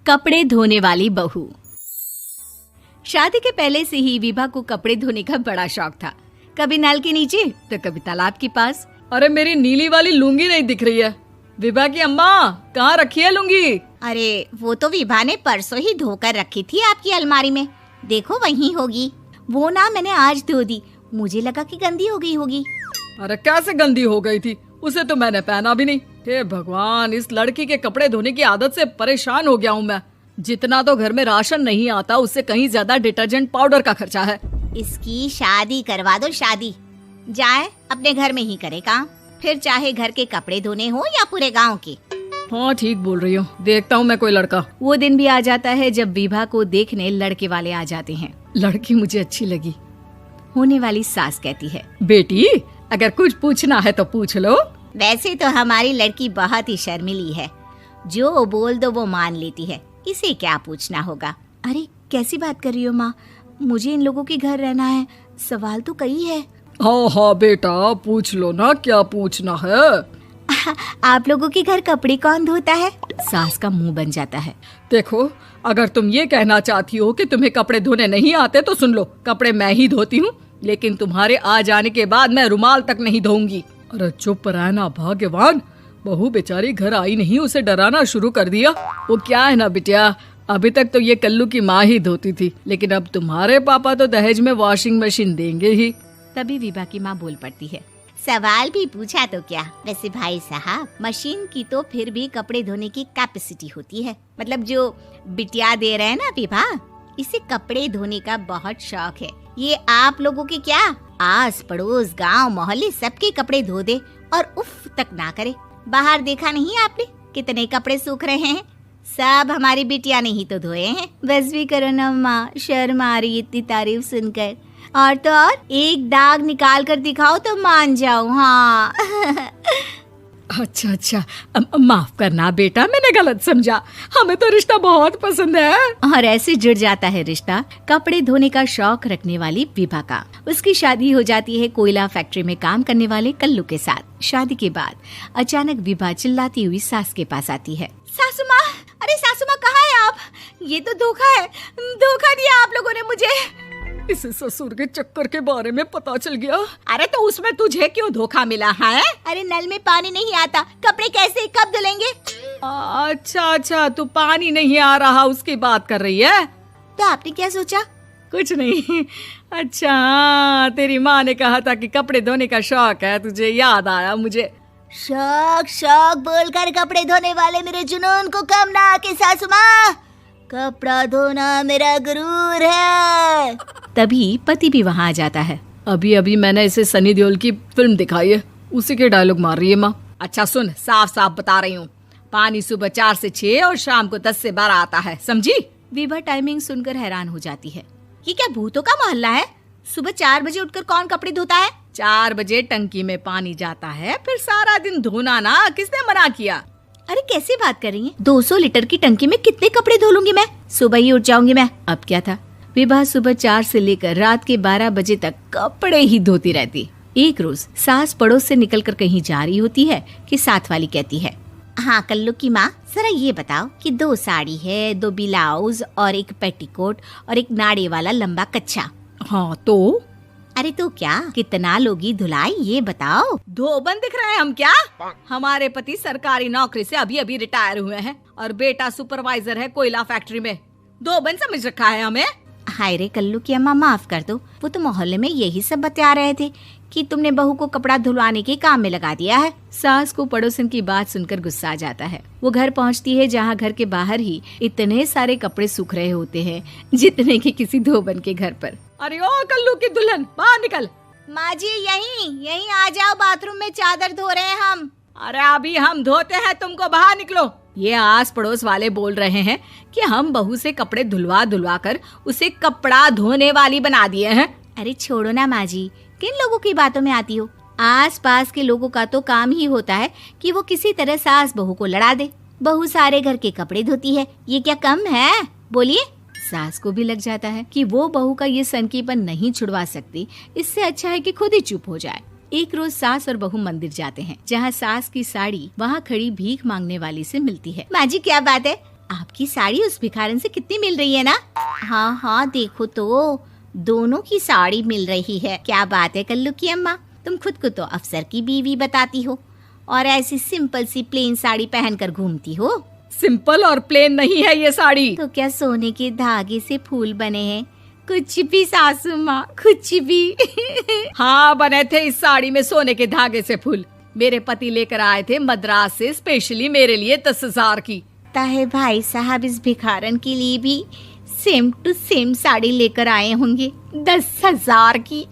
कपड़े धोने वाली बहू। शादी के पहले से ही विभा को कपड़े धोने का बड़ा शौक था। कभी नल के नीचे तो कभी तालाब के पास। अरे मेरी नीली वाली लुंगी नहीं दिख रही है। विभा की अम्मा, कहाँ रखी है लुंगी? अरे वो तो विभा ने परसों ही धोकर रखी थी आपकी अलमारी में, देखो वहीं होगी। वो ना मैंने आज धो दी, मुझे लगा कि गंदी हो गई होगी। अरे कैसे गंदी हो गई थी? उसे तो मैंने पहना भी नहीं। हे भगवान, इस लड़की के कपड़े धोने की आदत से परेशान हो गया हूँ मैं। जितना तो घर में राशन नहीं आता, उससे कहीं ज्यादा डिटर्जेंट पाउडर का खर्चा है। इसकी शादी करवा दो, शादी जाए अपने घर में ही करे काम, फिर चाहे घर के कपड़े धोने हो या पूरे गांव के। हाँ ठीक बोल रही हो, देखता हूँ मैं कोई लड़का। वो दिन भी आ जाता है जब विभा को देखने लड़के वाले आ जाते हैं। लड़की मुझे अच्छी लगी। होने वाली सास कहती है, बेटी अगर कुछ पूछना है तो पूछ लो। वैसे तो हमारी लड़की बहुत ही शर्मिली है, जो बोल दो वो मान लेती है, इसे क्या पूछना होगा। अरे कैसी बात कर रही हो माँ, मुझे इन लोगों के घर रहना है, सवाल तो कई है। हाँ हाँ बेटा, पूछ लो ना, क्या पूछना है। आप लोगों के घर कपड़े कौन धोता है? सास का मुंह बन जाता है। देखो, अगर तुम ये कहना चाहती हो कि तुम्हें कपड़े धोने नहीं आते तो सुन लो, कपड़े मैं ही धोती हूँ, लेकिन तुम्हारे आ जाने के बाद मैं रुमाल तक नहीं धोऊंगी। अरे चुप रहना भाग्यवान, बहू बेचारी घर आई नहीं, उसे डराना शुरू कर दिया। वो क्या है ना बिटिया, अभी तक तो ये कल्लू की माँ ही धोती थी, लेकिन अब तुम्हारे पापा तो दहेज में वॉशिंग मशीन देंगे ही। तभी विभा की माँ बोल पड़ती है, सवाल भी पूछा तो क्या। वैसे भाई साहब, मशीन की तो फिर भी कपड़े धोने की कैपेसिटी होती है। मतलब जो बिटिया दे रहे हैं ना विभा, इसे कपड़े धोने का बहुत शौक है। ये आप लोगों के क्या, आस पड़ोस गांव मोहल्ले सबके कपड़े धो दे और उफ तक ना करे। बाहर देखा नहीं आपने कितने कपड़े सूख रहे हैं? सब हमारी बिटिया ने ही तो धोए हैं। बस भी करो ना माँ, शर्म आ रही इतनी तारीफ सुनकर। और तो और एक दाग निकाल कर दिखाओ तो मान जाओ। हाँ अच्छा, माफ करना बेटा, मैंने गलत समझा। हमें तो रिश्ता बहुत पसंद है। और ऐसे जुड़ जाता है रिश्ता कपड़े धोने का शौक रखने वाली विभा का। उसकी शादी हो जाती है कोयला फैक्ट्री में काम करने वाले कल्लू के साथ। शादी के बाद अचानक विभा चिल्लाती हुई सास के पास आती है। सासू माँ, अरे सासू माँ कहाँ है आप? ये तो धोखा है, धोखा दिया आप लोगों ने मुझे। इसे ससुर के चक्कर के बारे में पता चल गया। अरे तो उसमें तुझे क्यों धोखा मिला है? अरे नल में पानी नहीं आता, कपड़े कैसे कब धुलेंगे? अच्छा, तू पानी नहीं आ रहा उसकी बात कर रही है। तो आपने क्या सोचा? कुछ नहीं। अच्छा, तेरी माँ ने कहा था कि कपड़े धोने का शौक है तुझे, याद आया मुझे। शौक बोलकर कपड़े धोने वाले मेरे जुनून को कम ना आके सासू माँ, कपड़ा धोना मेरा गुरूर है। तभी पति भी वहाँ आ जाता है। अभी मैंने इसे सनी देओल की फिल्म दिखाई है, उसी के डायलॉग मार रही है माँ। अच्छा सुन, साफ बता रही हूँ, पानी सुबह 4 से 6 और शाम को 10 से 12 आता है, समझी? विभा टाइमिंग सुनकर हैरान हो जाती है। ये क्या भूतों का मोहल्ला है? सुबह 4 बजे उठकर कौन कपड़े धोता है? 4 बजे टंकी में पानी जाता है, फिर सारा दिन धोना ना, किसने मना किया? अरे कैसी बात कर रही हैं? 200 लीटर की टंकी में कितने कपड़े धो लूंगी मैं? सुबह ही उठ जाऊंगी मैं। अब क्या था, विभा सुबह 4 से लेकर रात के 12 बजे तक कपड़े ही धोती रहती। एक रोज सास पड़ोस से निकलकर कहीं जा रही होती है कि साथ वाली कहती है, हाँ कल्लू की माँ, जरा ये बताओ कि 2 साड़ी है, 2 ब्लाउज और एक पेटीकोट और एक नाड़े वाला लंबा कच्छा। हाँ तो? अरे तो क्या, कितना लोगी धुलाई ये बताओ। धोबन दिख रहे हैं हम क्या? हमारे पति सरकारी नौकरी से अभी रिटायर हुए हैं और बेटा सुपरवाइजर है कोयला फैक्ट्री में। धोबन समझ रखा है हमें। हाय रे कल्लू की अम्मा, माफ कर दो, वो तो मोहल्ले में यही सब बता रहे थे कि तुमने बहू को कपड़ा धुलवाने के काम में लगा दिया है। सास को पड़ोसन की बात सुनकर गुस्सा आ जाता है। वो घर पहुंचती है जहां घर के बाहर ही इतने सारे कपड़े सूख रहे होते हैं जितने कि किसी धोबन के घर पर। अरे ओ कल्लू की दुल्हन, बाहर निकल। माँ जी यहीं आ जाओ, बाथरूम में चादर धो रहे हैं हम। अरे अभी हम धोते हैं, तुमको बाहर निकलो। ये आस पड़ोस वाले बोल रहे हैं कि हम बहू से कपड़े धुलवा कर उसे कपड़ा धोने वाली बना दिए हैं। अरे छोड़ो ना माँ जी, किन लोगों की बातों में आती हो? आस पास के लोगों का तो काम ही होता है कि वो किसी तरह सास बहू को लड़ा दे। बहू सारे घर के कपड़े धोती है, ये क्या कम है? बोलिए। सास को भी लग जाता है कि वो बहू का ये सनकीपन नहीं छुड़वा सकती, इससे अच्छा है कि खुद ही चुप हो जाए। एक रोज सास और बहू मंदिर जाते हैं, जहाँ सास की साड़ी वहाँ खड़ी भीख मांगने वाली से मिलती है। माँ जी क्या बात है, आपकी साड़ी उस भिखारन से कितनी मिल रही है ना? हाँ हाँ, देखो तो दोनों की साड़ी मिल रही है। क्या बात है कल्लू की अम्मा, तुम खुद को तो अफसर की बीवी बताती हो और ऐसी सिंपल सी प्लेन साड़ी पहनकर घूमती हो। सिंपल और प्लेन नहीं है ये साड़ी। तो क्या सोने के धागे से फूल बने हैं? कुछ भी सासू माँ, कुछ भी। हाँ, बने थे इस साड़ी में सोने के धागे से फूल। मेरे पति लेकर आए थे मद्रास से स्पेशली मेरे लिए 10,000 की। ताहे भाई साहब इस भिखारन के लिए भी सेम टू सेम साड़ी लेकर आए होंगे 10,000 की।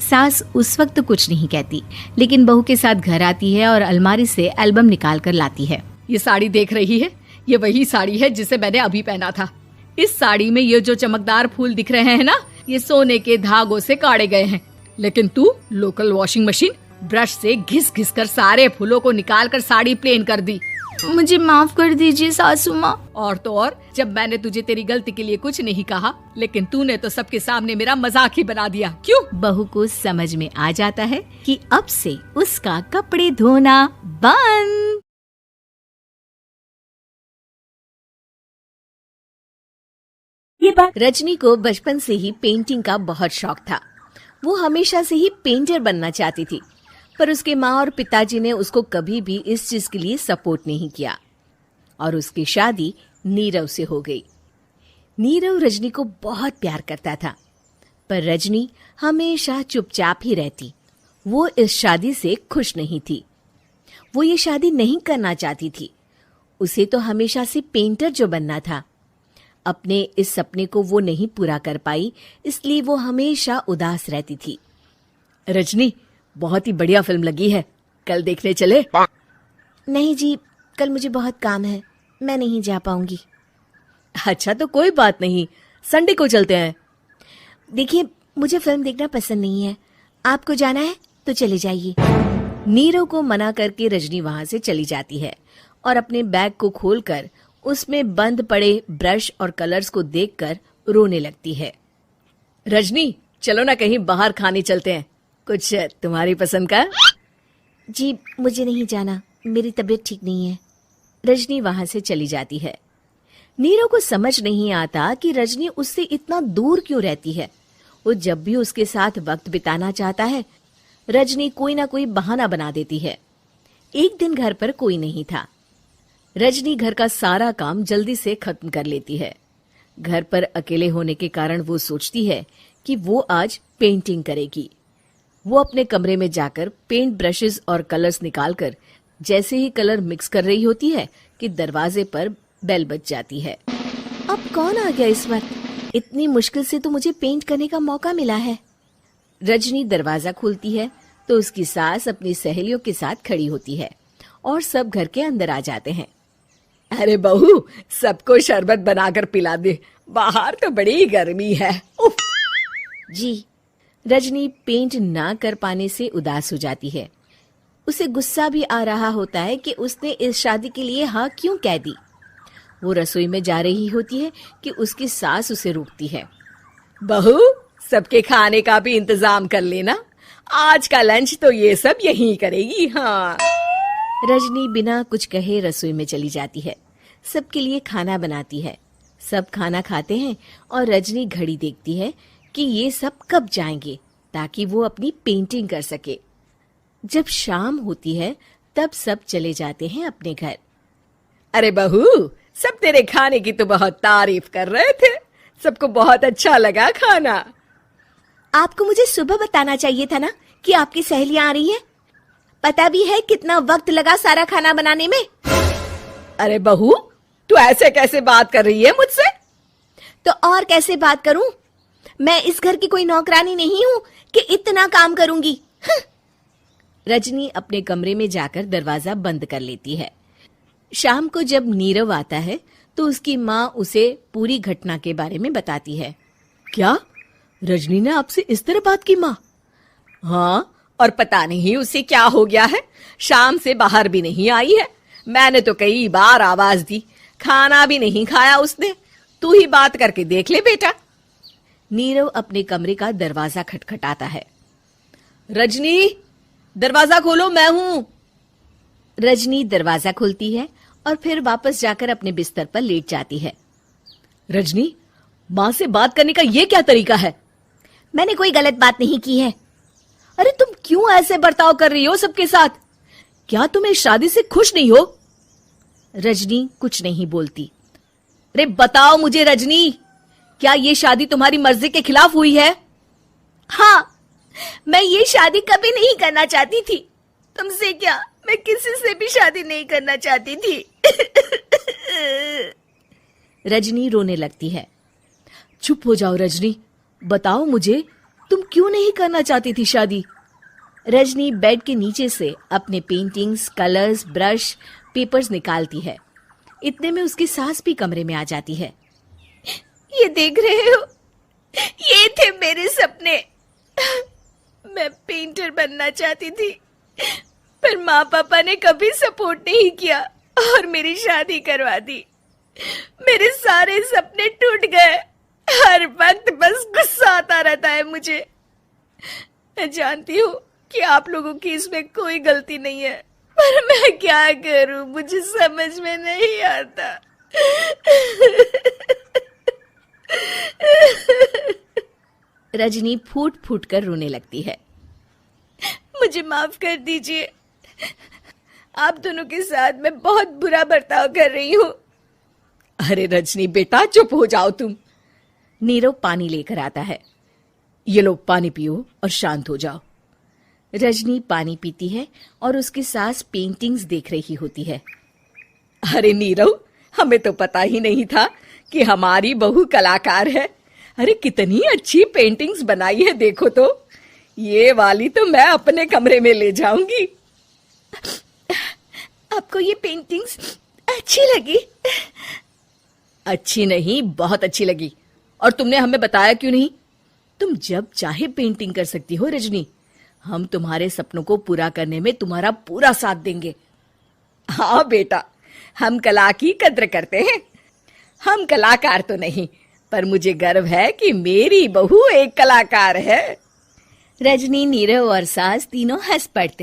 सास उस वक्त तो कुछ नहीं कहती, लेकिन बहू के साथ घर आती है और अलमारी से एल्बम निकाल कर लाती है। ये साड़ी देख रही है, ये वही साड़ी है जिसे मैंने अभी पहना था। इस साड़ी में ये जो चमकदार फूल दिख रहे हैं ना, ये सोने के धागों से काढ़े गए हैं। लेकिन तू लोकल वॉशिंग मशीन ब्रश से घिस घिस कर सारे फूलों को निकाल कर साड़ी प्लेन कर दी। मुझे माफ कर दीजिए सासू माँ। और तो और, जब मैंने तुझे तेरी गलती के लिए कुछ नहीं कहा, लेकिन तूने तो सबके सामने मेरा मजाक ही बना दिया। क्यों? बहू को समझ में आ जाता है कि अब से उसका कपड़े धोना बंद। रजनी को बचपन से ही पेंटिंग का बहुत शौक था। वो हमेशा से ही पेंटर बनना चाहती थी, पर उसके माँ और पिताजी ने उसको कभी भी इस चीज के लिए सपोर्ट नहीं किया और उसकी शादी नीरव से हो गई। नीरव रजनी को बहुत प्यार करता था, पर रजनी हमेशा चुपचाप ही रहती। वो इस शादी से खुश नहीं थी। वो ये शादी नहीं करना चाहती थी। उसे तो हमेशा से पेंटर जो बनना था। अपने इस सपने को वो नहीं पूरा कर पाई, इसलिए वो हमेशा उदास रहती थी। रजनी, बहुत ही बढ़िया फिल्म लगी है, कल देखने चले? नहीं जी, कल मुझे बहुत काम है, मैं नहीं जा पाऊंगी। अच्छा, तो कोई बात नहीं, संडे को चलते हैं। देखिए, मुझे फिल्म देखना पसंद नहीं है। आपको जाना है तो चले जाइए। नीरव को मना करके रजनी वहां से चली जाती है और अपने बैग को खोलकर उसमें बंद पड़े ब्रश और कलर्स को देखकर रोने लगती है। रजनी, चलो ना कहीं बाहर खाने चलते हैं, कुछ तुम्हारी पसंद का। जी, मुझे नहीं जाना, मेरी तबीयत ठीक नहीं है। रजनी वहां से चली जाती है। नीरव को समझ नहीं आता कि रजनी उससे इतना दूर क्यों रहती है। वो जब भी उसके साथ वक्त बिताना चाहता है, रजनी कोई ना कोई बहाना बना देती है। एक दिन घर पर कोई नहीं था। रजनी घर का सारा काम जल्दी से खत्म कर लेती है। घर पर अकेले होने के कारण वो सोचती है कि वो आज पेंटिंग करेगी। वो अपने कमरे में जाकर पेंट ब्रशेस और कलर्स निकालकर जैसे ही कलर मिक्स कर रही होती है कि दरवाजे पर बेल बज जाती है। अब कौन आ गया इस वक्त? इतनी मुश्किल से तो मुझे पेंट करने का मौका मिला है। रजनी दरवाजा खोलती है तो उसकी सास अपनी सहेलियों के साथ खड़ी होती है और सब घर के अंदर आ जाते हैं। अरे बहू, सबको शरबत बनाकर पिला दे, बाहर तो बड़ी गर्मी है। उफ। जी। रजनी पेंट ना कर पाने से उदास हो जाती है। उसे गुस्सा भी आ रहा होता है कि उसने इस शादी के लिए हाँ क्यों कह दी। वो रसोई में जा रही होती है कि उसकी सास उसे रोकती है। बहू, सबके खाने का भी इंतजाम कर लेना, आज का लंच तो ये सब यहीं करेगी। हाँ। रजनी बिना कुछ कहे रसोई में चली जाती है। सबके लिए खाना बनाती है। सब खाना खाते हैं और रजनी घड़ी देखती है कि ये सब कब जाएंगे ताकि वो अपनी पेंटिंग कर सके। जब शाम होती है तब सब चले जाते हैं अपने घर। अरे बहू, सब तेरे खाने की तो बहुत तारीफ कर रहे थे, सबको बहुत अच्छा लगा खाना। आपको मुझे सुबह बताना चाहिए था ना कि आपकी सहेलियां आ रही हैं। पता भी है कितना वक्त लगा सारा खाना बनाने में। अरे बहू, तू ऐसे कैसे बात कर रही है मुझसे? तो और कैसे बात करूं? मैं इस घर की कोई नौकरानी नहीं हूं कि इतना काम करूंगी। रजनी अपने कमरे में जाकर दरवाजा बंद कर लेती है। शाम को जब नीरव आता है तो उसकी माँ उसे पूरी घटना के बारे में बताती है। क्या रजनी ने आपसे इस तरह बात की माँ? हाँ, और पता नहीं उसे क्या हो गया है, शाम से बाहर भी नहीं आई है। मैंने तो कई बार आवाज दी, खाना भी नहीं खाया उसने। तू ही बात करके देख ले बेटा। नीरव अपने कमरे का दरवाजा खटखटाता है। रजनी, दरवाजा खोलो, मैं हूं। रजनी दरवाजा खोलती है और फिर वापस जाकर अपने बिस्तर पर लेट जाती है। रजनी, माँ से बात करने का ये क्या तरीका है? मैंने कोई गलत बात नहीं की है। अरे तुम क्यों ऐसे बर्ताव कर रही हो सबके साथ? क्या तुम इस शादी से खुश नहीं हो? रजनी कुछ नहीं बोलती। अरे बताओ मुझे रजनी, क्या ये शादी तुम्हारी मर्जी के खिलाफ हुई है? हाँ, मैं ये शादी कभी नहीं करना चाहती थी। तुमसे क्या, मैं किसी से भी शादी नहीं करना चाहती थी। रजनी रोने लगती है। चुप हो जाओ रजनी, बताओ मुझे, तुम क्यों नहीं करना चाहती थी शादी? रजनी बेड के नीचे से अपने पेंटिंग्स, कलर्स, ब्रश, पेपर्स निकालती है। इतने में उसकी सास भी कमरे में आ जाती है। ये देख रहे हो, ये थे मेरे सपने। मैं पेंटर बनना चाहती थी, पर माँ पापा ने कभी सपोर्ट नहीं किया और मेरी शादी करवा दी। मेरे सारे सपने टूट गए। हर वक्त बस गुस्सा आता रहता है मुझे। मैं जानती हूँ कि आप लोगों की इसमें कोई गलती नहीं है, पर मैं क्या करूँ, मुझे समझ में नहीं आता। रजनी फूट फूट कर रोने लगती है। मुझे माफ कर दीजिए, आप दोनों के साथ मैं बहुत बुरा बर्ताव कर रही हूँ। अरे रजनी बेटा, चुप हो जाओ तुम। नीरव पानी लेकर आता है। ये लो पानी पियो और शांत हो जाओ। रजनी पानी पीती है और उसकी सास पेंटिंग्स देख रही होती है। अरे नीरव, हमें तो पता ही नहीं था कि हमारी बहू कलाकार है। अरे कितनी अच्छी पेंटिंग्स बनाई है, देखो तो। ये वाली तो मैं अपने कमरे में ले जाऊंगी। आपको ये पेंटिंग्स अच्छी लगी? अच्छी नहीं, बहुत अच्छी लगी। और तुमने हमें बताया क्यों नहीं? तुम जब चाहे पेंटिंग कर सकती हो रजनी। हम तुम्हारे सपनों को पूरा करने में तुम्हारा पूरा साथ देंगे। हाँ बेटा, हम कला की कद्र करते हैं। हम कलाकार तो नहीं, पर मुझे गर्व है कि मेरी बहू एक कलाकार है। रजनी, नीरव और सास तीनों हंस पड़ते।